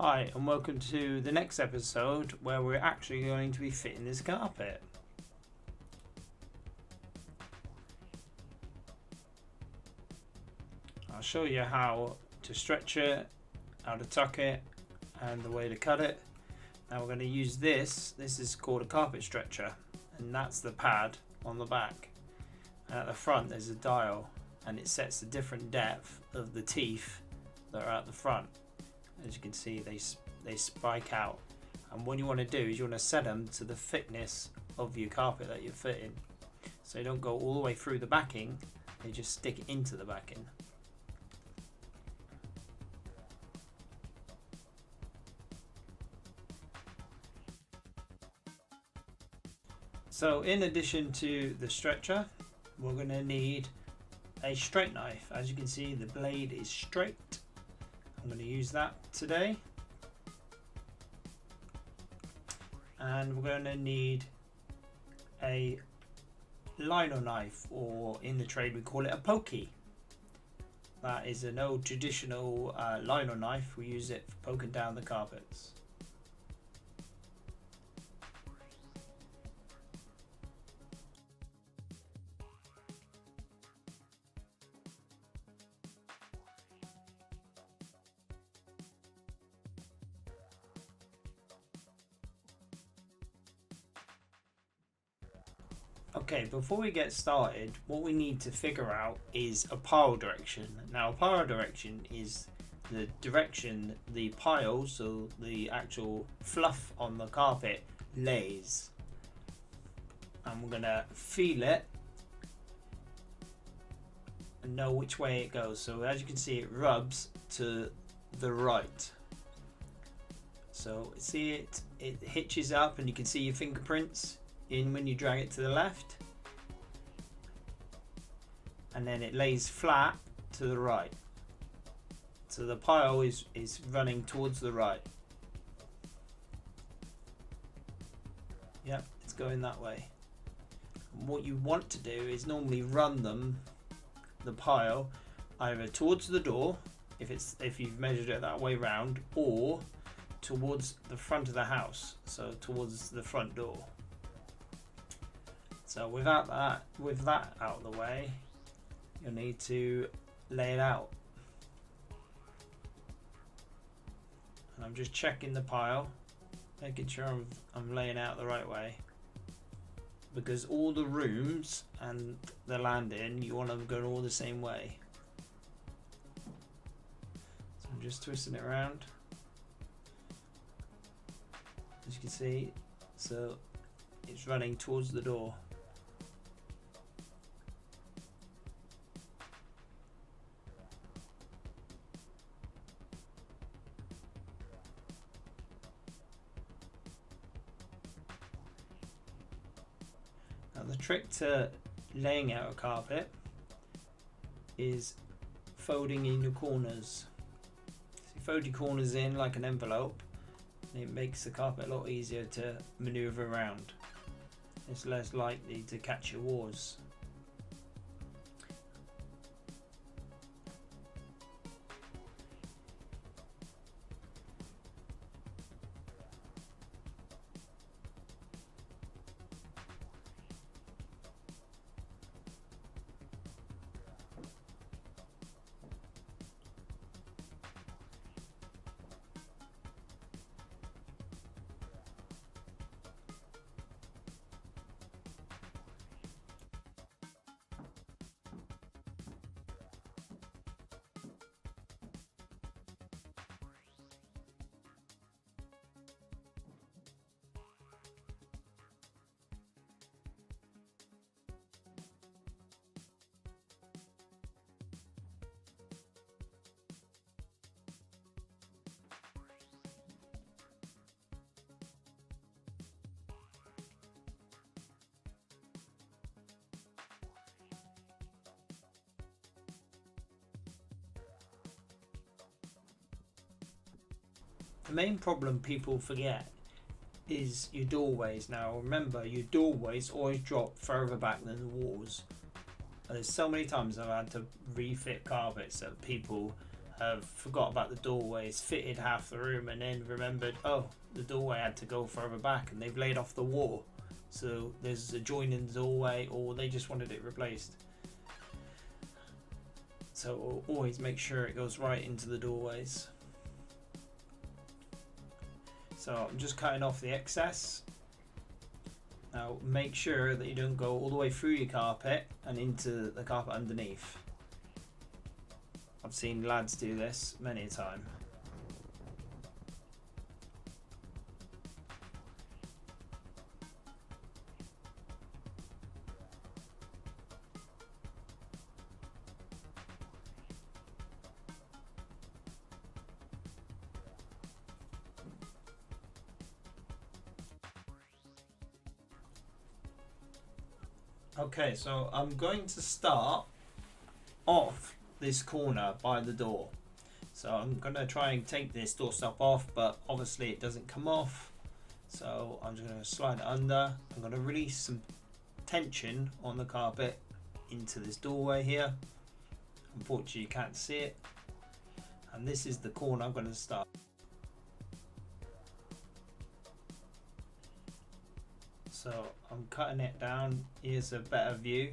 Hi and welcome to the next episode where we're actually going to be fitting this carpet. I'll show you how to stretch it, how to tuck it and the way to cut it. Now we're going to use this is called a carpet stretcher, and that's the pad on the back. And at the front there's a dial and it sets the different depth of the teeth that are at the front. As you can see, they spike out, and what you want to do is you want to set them to the thickness of your carpet that you're fitting, so you don't go all the way through the backing, they just stick it into the backing. So in addition to the stretcher, we're going to need a straight knife. As you can see, the blade is straight. I'm going to use that today. And we're going to need a lino knife, or in the trade we call it a pokey. That is an old traditional lino knife. We use it for poking down the carpets. Okay, before we get started, what we need to figure out is a pile direction. Now, a pile direction is the direction the pile, so the actual fluff on the carpet, lays. And we're going to feel it and know which way it goes. So as you can see, it rubs to the right. So see it hitches up, and you can see your fingerprints in when you drag it to the left, and then it lays flat to the right, so the pile is running towards the right. Yep, it's going that way. And what you want to do is normally run the pile either towards the door if you've measured it that way round, or towards the front of the house, so towards the front door. So with that out of the way, you'll need to lay it out. And I'm just checking the pile, making sure I'm laying out the right way, because all the rooms and the landing, you want them going all the same way. So I'm just twisting it around, as you can see, so it's running towards the door. Now, the trick to laying out a carpet is folding in your corners. So you fold your corners in like an envelope, and it makes the carpet a lot easier to maneuver around. It's less likely to catch your wars. The main problem people forget is your doorways. Now remember, your doorways always drop further back than the walls. And there's so many times I've had to refit carpets that people forgot about the doorways, fitted half the room, and then remembered, oh, the doorway had to go further back, and they've laid off the wall, so there's a join in the doorway, or they just wanted it replaced. So always make sure it goes right into the doorways. So I'm just cutting off the excess. Now make sure that you don't go all the way through your carpet and into the carpet underneath. I've seen lads do this many a time. Okay, so I'm going to start off this corner by the door. So I'm going to try and take this door stop off, but obviously it doesn't come off. So I'm just going to slide it under. I'm going to release some tension on the carpet into this doorway here. Unfortunately you can't see it. And this is the corner I'm going to start. So I'm cutting it down. Here's a better view.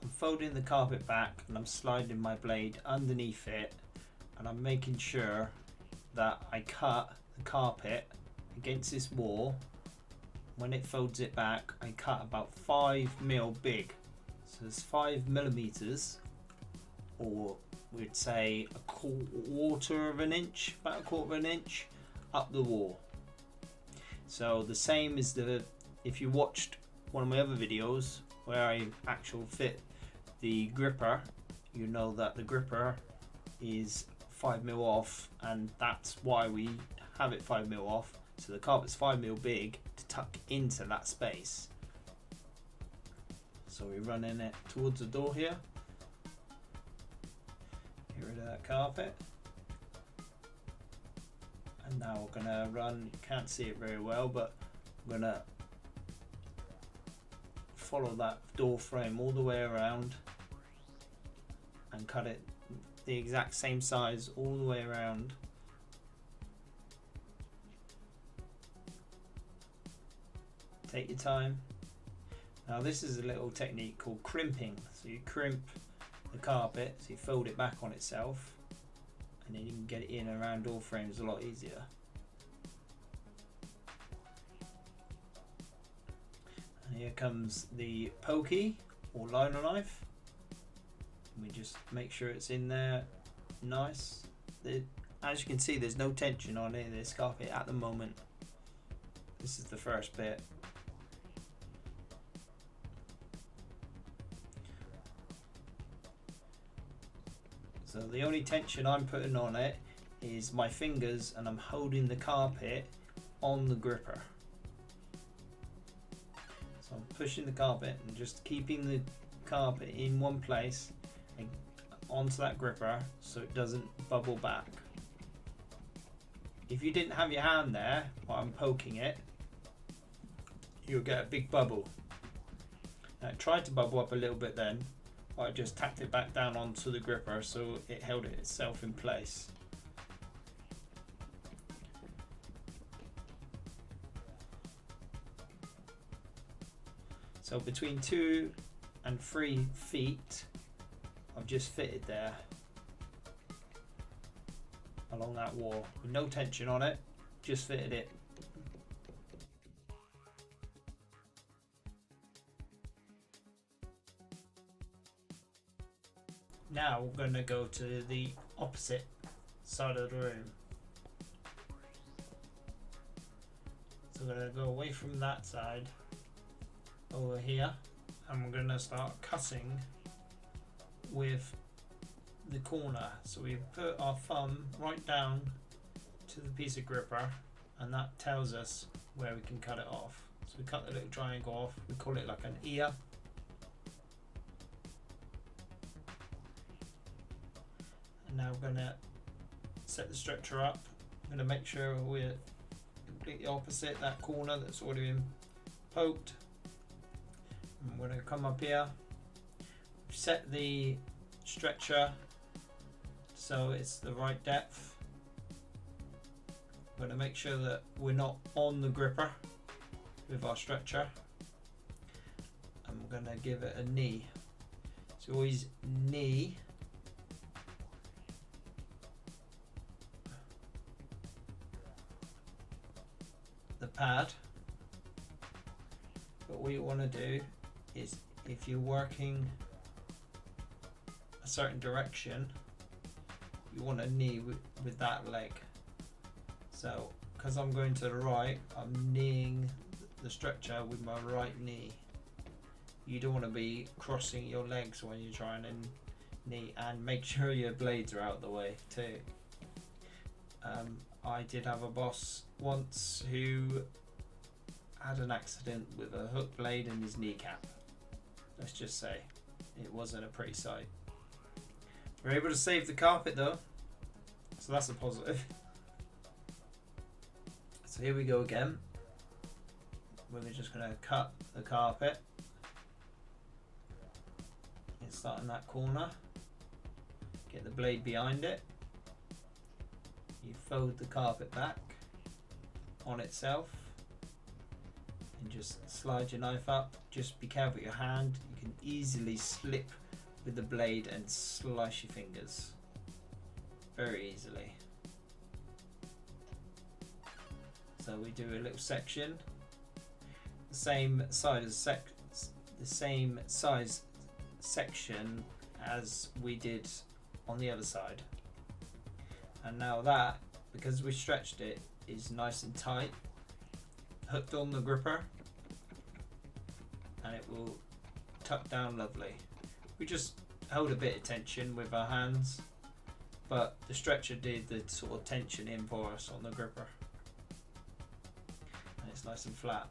I'm folding the carpet back and I'm sliding my blade underneath it, and I'm making sure that I cut the carpet against this wall. When it folds it back, I cut about 5mm big. So it's 5mm, or we'd say a quarter of an inch, about a quarter of an inch up the wall. So the same as if you watched one of my other videos where I actually fit the gripper, you know that the gripper is 5mm off, and that's why we have it 5mm off, so the carpet's 5mm big to tuck into that space. So we're running it towards the door here. Get rid of that carpet. And now we're gonna run, you can't see it very well, but I'm gonna follow that door frame all the way around and cut it the exact same size all the way around. Take your time. Now this is a little technique called crimping. So you crimp the carpet, so you fold it back on itself, and then you can get it in around door frames a lot easier. And here comes the pokey or liner knife. We just make sure it's in there nice. As you can see, there's no tension on it, this carpet at the moment. This is the first bit. So the only tension I'm putting on it is my fingers, and I'm holding the carpet on the gripper. So I'm pushing the carpet and just keeping the carpet in one place and onto that gripper so it doesn't bubble back. If you didn't have your hand there while I'm poking it, you'll get a big bubble. Now it tried to bubble up a little bit then, but I just tapped it back down onto the gripper so it held it itself in place. So between 2 and 3 feet I've just fitted there along that wall with no tension on it, just fitted it. Now we're going to go to the opposite side of the room. So we're going to go away from that side over here, and we're going to start cutting with the corner. So we put our thumb right down to the piece of gripper, and that tells us where we can cut it off. So we cut the little triangle off, we call it like an ear. And now we're going to set the structure up. I'm going to make sure we're completely opposite that corner that's already been poked. I'm going to come up here, set the stretcher to so it's the right depth. We're going to make sure that we're not on the gripper with our stretcher, and we're going to give it a knee. So always knee the pad. But what you want to do is, if you're working a certain direction, you want to knee with that leg. So because I'm going to the right, I'm kneeing the stretcher with my right knee. You don't want to be crossing your legs when you're trying to knee, and make sure your blades are out the way too. I did have a boss once who had an accident with a hook blade in his kneecap. Let's just say it wasn't a pretty sight. We're able to save the carpet though, so that's a positive. So here we go again. We're just going to cut the carpet. It's start in that corner. Get the blade behind it. You fold the carpet back on itself and just slide your knife up. Just be careful with your hand. You can easily slip with the blade and slice your fingers very easily. So we do a little section, the same size section as we did on the other side. And now that, because we stretched it, is nice and tight, hooked on the gripper, and it will tuck down lovely. We just hold a bit of tension with our hands, but the stretcher did the sort of tension in for us on the gripper. And it's nice and flat.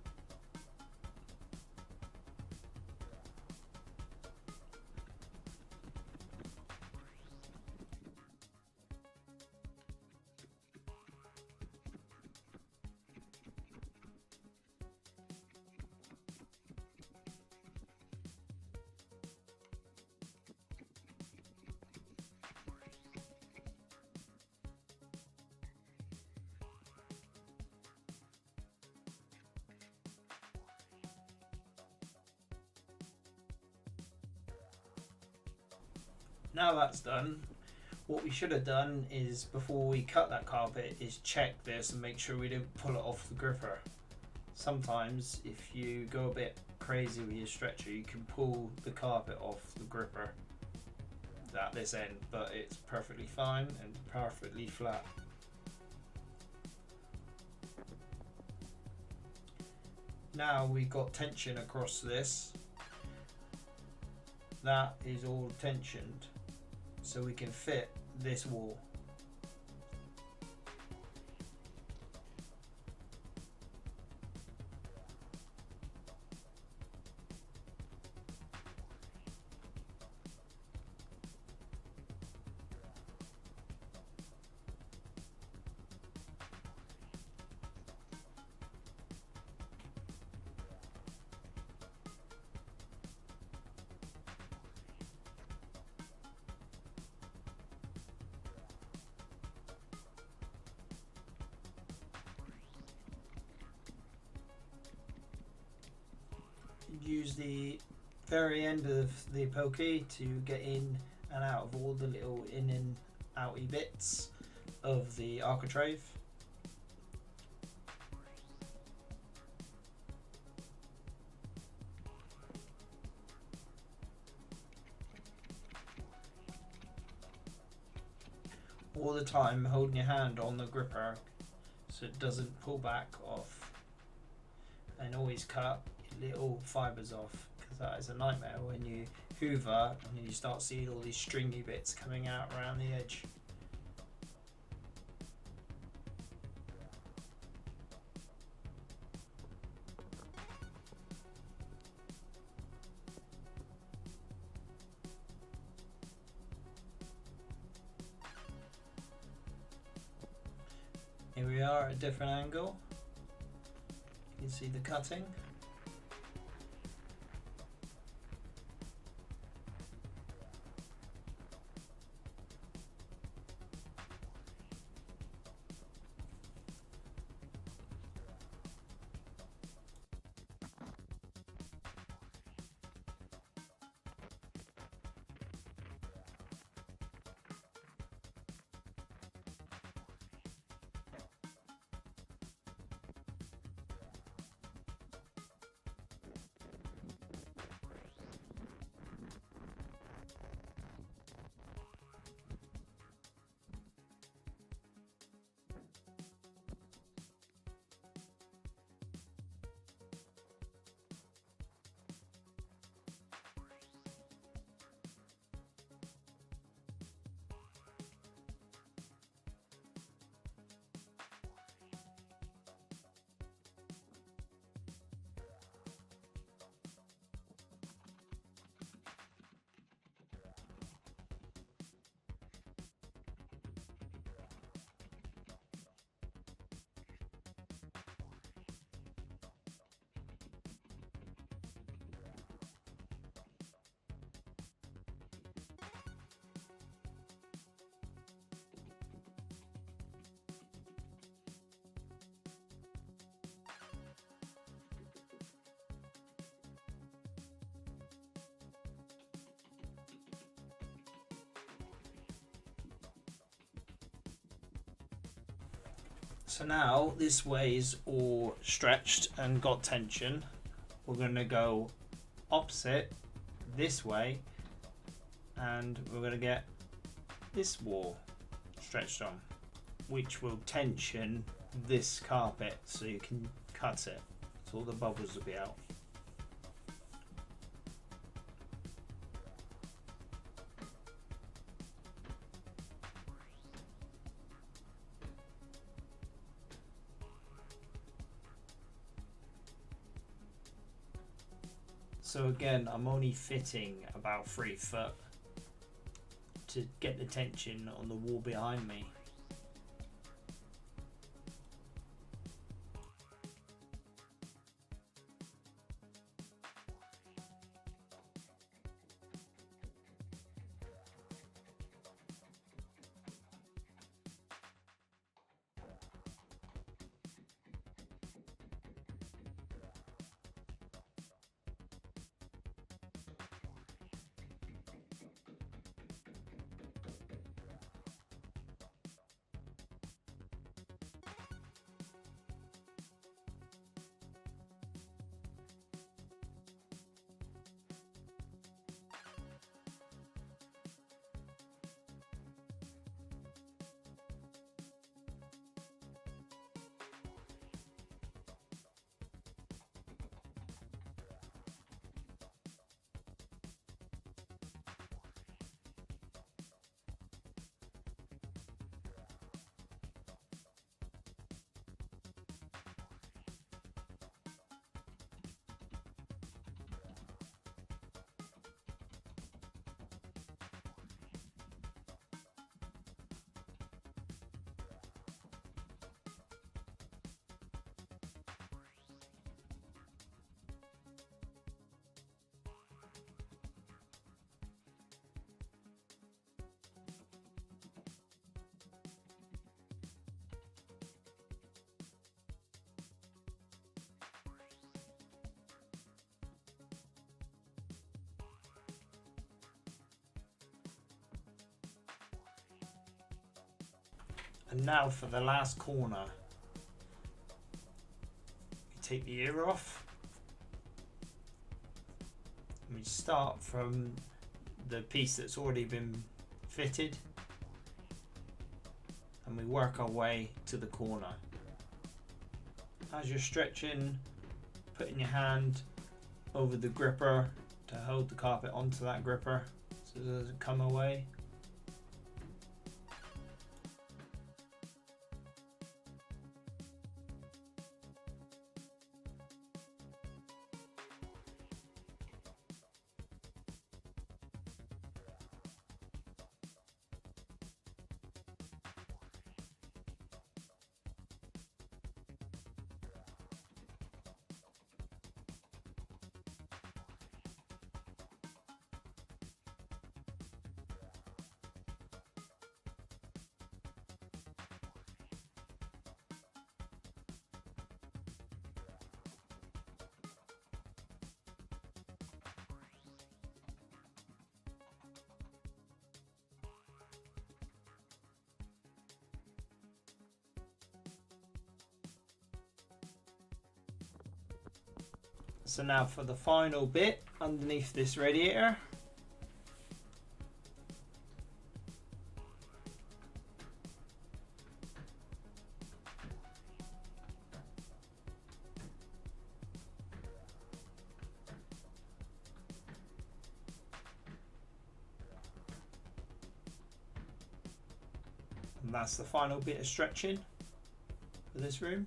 Now that's done, what we should have done is, before we cut that carpet, is check this and make sure we didn't pull it off the gripper. Sometimes if you go a bit crazy with your stretcher, you can pull the carpet off the gripper at this end, but it's perfectly fine and perfectly flat. Now we've got tension across this. That is all tensioned, so we can fit this wall. Use the very end of the pokey to get in and out of all the little in and outy bits of the architrave. All the time holding your hand on the gripper so it doesn't pull back off, and always cut little fibres off, because that is a nightmare when you hoover and you start seeing all these stringy bits coming out around the edge. Here we are at a different angle. You can see the cutting. So now this way is all stretched and got tension. We're going to go opposite this way and we're going to get this wall stretched on, which will tension this carpet so you can cut it, so all the bubbles will be out. So again, I'm only fitting about 3 foot to get the tension on the wall behind me. And now for the last corner, you take the ear off. And we start from the piece that's already been fitted, and we work our way to the corner. As you're stretching, putting your hand over the gripper to hold the carpet onto that gripper so it doesn't come away. So now for the final bit underneath this radiator. And that's the final bit of stretching for this room.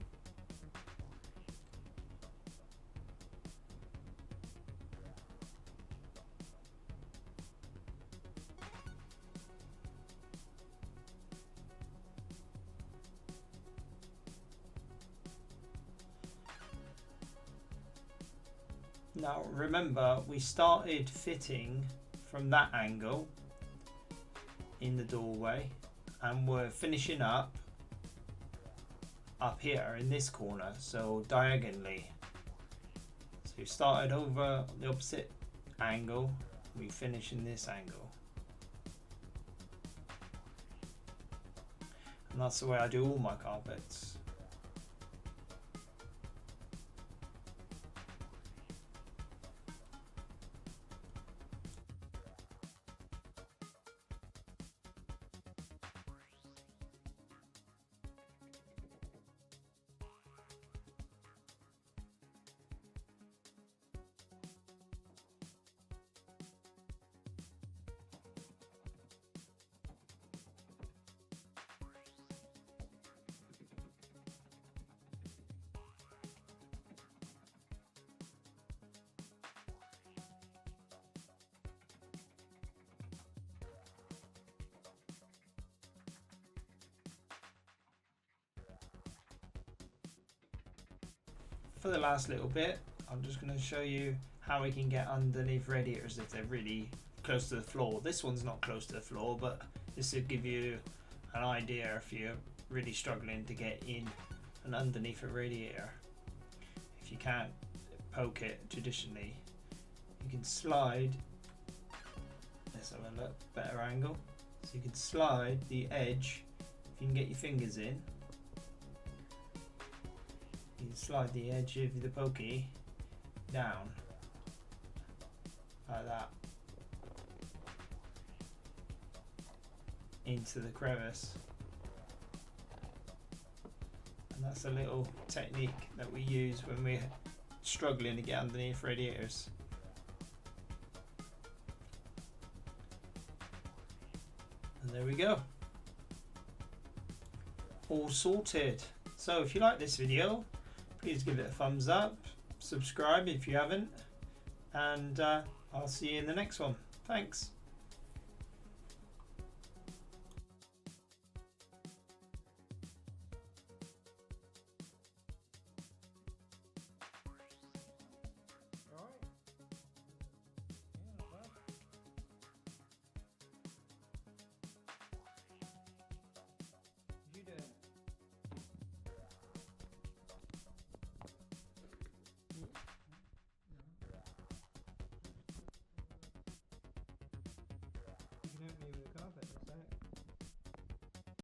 Now remember, we started fitting from that angle in the doorway and we're finishing up here in this corner, so diagonally. So we started over the opposite angle, we finish in this angle. And that's the way I do all my carpets. for the last little bit, I'm just going to show you how we can get underneath radiators if they're really close to the floor. This one's not close to the floor, but this will give you an idea if you're really struggling to get in and underneath a radiator. If you can't poke it traditionally, you can slide. Let's have a look, better angle. So you can slide the edge. If you can get your fingers in, you can slide the edge of the pokey down like that into the crevice. And that's a little technique that we use when we're struggling to get underneath radiators. And there we go. All sorted. So if you like this video, please give it a thumbs up, subscribe if you haven't, and I'll see you in the next one. Thanks.